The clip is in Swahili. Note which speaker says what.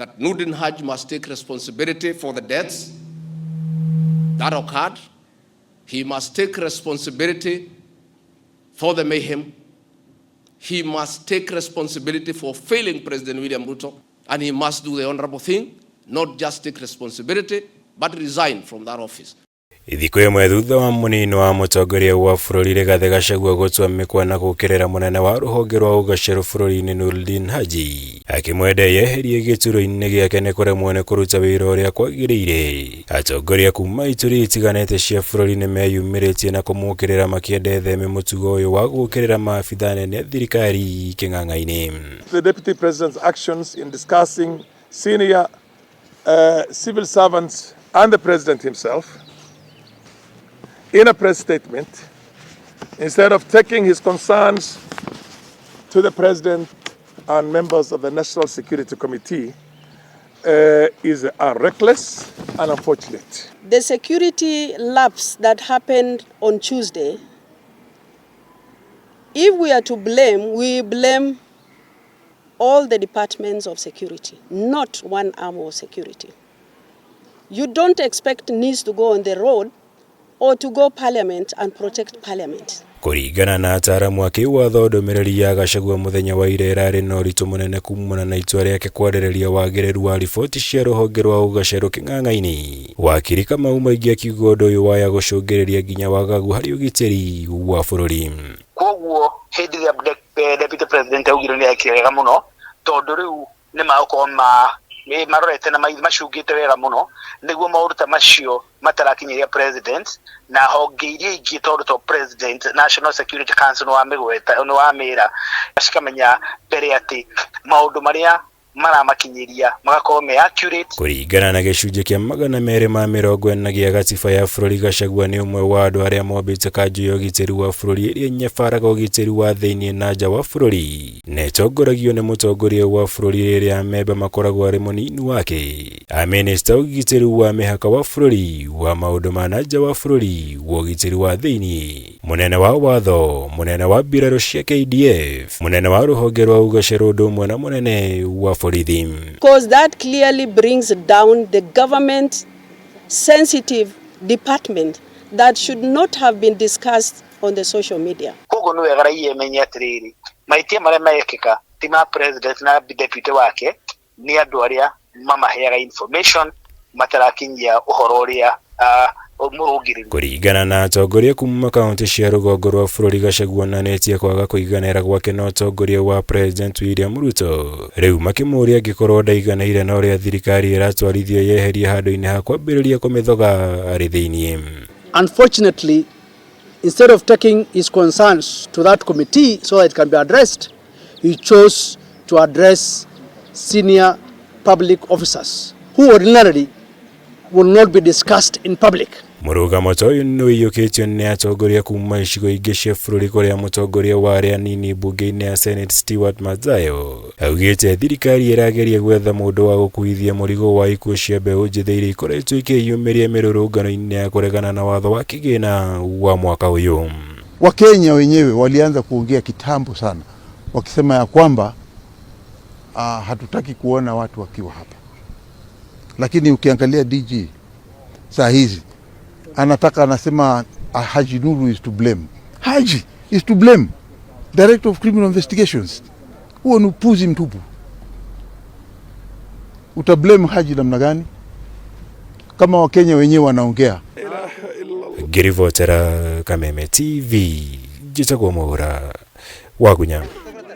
Speaker 1: that NOORDIN HAJJI must take responsibility for the deaths that occurred. He must take responsibility for the mayhem. He must take responsibility for failing President William Ruto, and he must do the honorable thing, not just take responsibility, but resign from that office.
Speaker 2: Ithiko imwe thutha wa munini wa mutongoria wa bururi Rigathi Gachagua gũtua mĩkwa na gũkĩrĩra mũnene wa rũhonge rwa ũgacerũ bũrũri-inĩ NOORDIN HAJJI akĩmwenda eyeherie gĩturwa-inĩ gĩake nĩ kũremwo nĩ kũruta wĩra ũrĩa kwagĩrĩire. Atongoria kuma ituri itiganĩte cia bũrũri nĩ meyumĩrĩtie na kũmũkĩrĩra makĩenda etheme mũtugo ũyũ wa gũkĩrĩra maabitha nene thirikari kĩng'ang'a-inĩ.
Speaker 3: The Deputy President's actions in discussing senior civil servants and the President himself in a press statement, instead of taking his concerns to the President and members of the National Security Committee, are reckless and unfortunate.
Speaker 4: The security lapse that happened on Tuesday, if we are to blame, we blame all the departments of security, not one arm of security. You don't expect NIS to go on the road or to go parliament and protect parliament.
Speaker 2: Kũringana na ataaramu a kĩwatho ndũmĩrĩri ya Gachagua mũthenya wa ira ĩrarĩ na ũritũ mũnene kumana na itua rĩake kwarĩrĩria wagĩrĩru wa riboti cia rũhonge rwa ũgacerũ kĩng'ang'a-inĩ. Wakiri Kamau maingĩ akiuga ũndũ ũyũ waya gũcũngĩrĩria nginya wagagu harĩ ũgitĩri wa bũrũri.
Speaker 5: Koguo hĩndĩ ĩrĩa Deputy President augire nĩ ekire wega mũno tondũ rĩu nĩ magũkorwo marorete na macungĩte wega mũno nĩguo maũndũ ta macio matarakinyĩria President na honge iria ingĩ tondũ to President National Security Council nĩ wamĩra cikamenya mbere atĩ maũndũ marĩa maramakinyĩria magakorwo me accurate.
Speaker 2: Kũringana na gĩcunjĩ kĩa 240 gĩa gatiba ya bũrũri, Gachagua nĩ ũmwe wa andũ arĩa mombĩte kanjũ ya ũgitĩri wa bũrũri ĩrĩa nyabaraga ũgitĩri wa thĩinĩ na nja wa bũrũri. Na ĩtongoragio nĩ mũtongoria wa bũrũri rĩrĩa memba makoragwo arĩ mũnini wake. Minista ũgitĩri wa mĩhaka wa bũrũri, wa maũndũ ma nja wa bũrũri, wa ũgitĩri wa thĩinĩ, mũnene wa watho, mũnene wa mbirarũ cia KDF, mũnene wa rũhonge rwa ũgacerũ ũndũ ũmwe na mũnene wa
Speaker 4: because that clearly brings down the government sensitive department that should not have been discussed on the social media.
Speaker 5: Kogo no wega imenye atiriri maitia marĩa mekĩka ti ma President na deputy wake ni andũ arĩa mamaheaga information matarakinyia ũhoro ũrĩa
Speaker 2: kũringana na atongoria kuma kaunti cia rũgongo rwa bũrũri, Gachagua nanĩtie kwaga kũiganĩra gwake na ũtongoria wa President William Ruto. Rĩu makĩmũria angĩkorwo ndaiganĩire na ũrĩa thirikari ĩratwarithia yeherie handũ-inĩ ha kwambĩrĩria kũmĩthoga arĩ thĩinĩ.
Speaker 6: Unfortunately, instead of taking his concerns to that committee so that it can be addressed, he chose to address senior public officers who ordinarily will not be discussed in public.
Speaker 2: Mũrũgamo ta ũyũ nĩ ũiyũkĩtio nĩ atongoria kuma icigo ingĩ cia bũrũri, kũrĩa mũtongoria wa arĩa anini mbunge-inĩ ya Senate Stewart Mazayo augĩte thirikari ĩrageria gwetha mũndũ wa gũkuithia mũrigo wa ikuũ cia mbeũ njĩthĩ iria ikoretwo ikĩyumĩria mĩrũrũngano-inĩ ya kũregana na watho wa kĩgĩna wa mwaka ũyũ.
Speaker 7: Wakenya wenyewe walianza kuongea kitambo sana wakisema ya kwamba hatutaki kuona watu wakiwa hapa. Lakini ukiangalia DG saa hizi anasema Haji Nuru is to blame. Haji is to blame. Director of Criminal Investigations. Huo ni upuzi mtupu. Utablame Haji namna gani kama Wakenya wenyewe wanaongea?
Speaker 2: Girivotera Kameme TV, Gachagua Mwaura, Wagunya.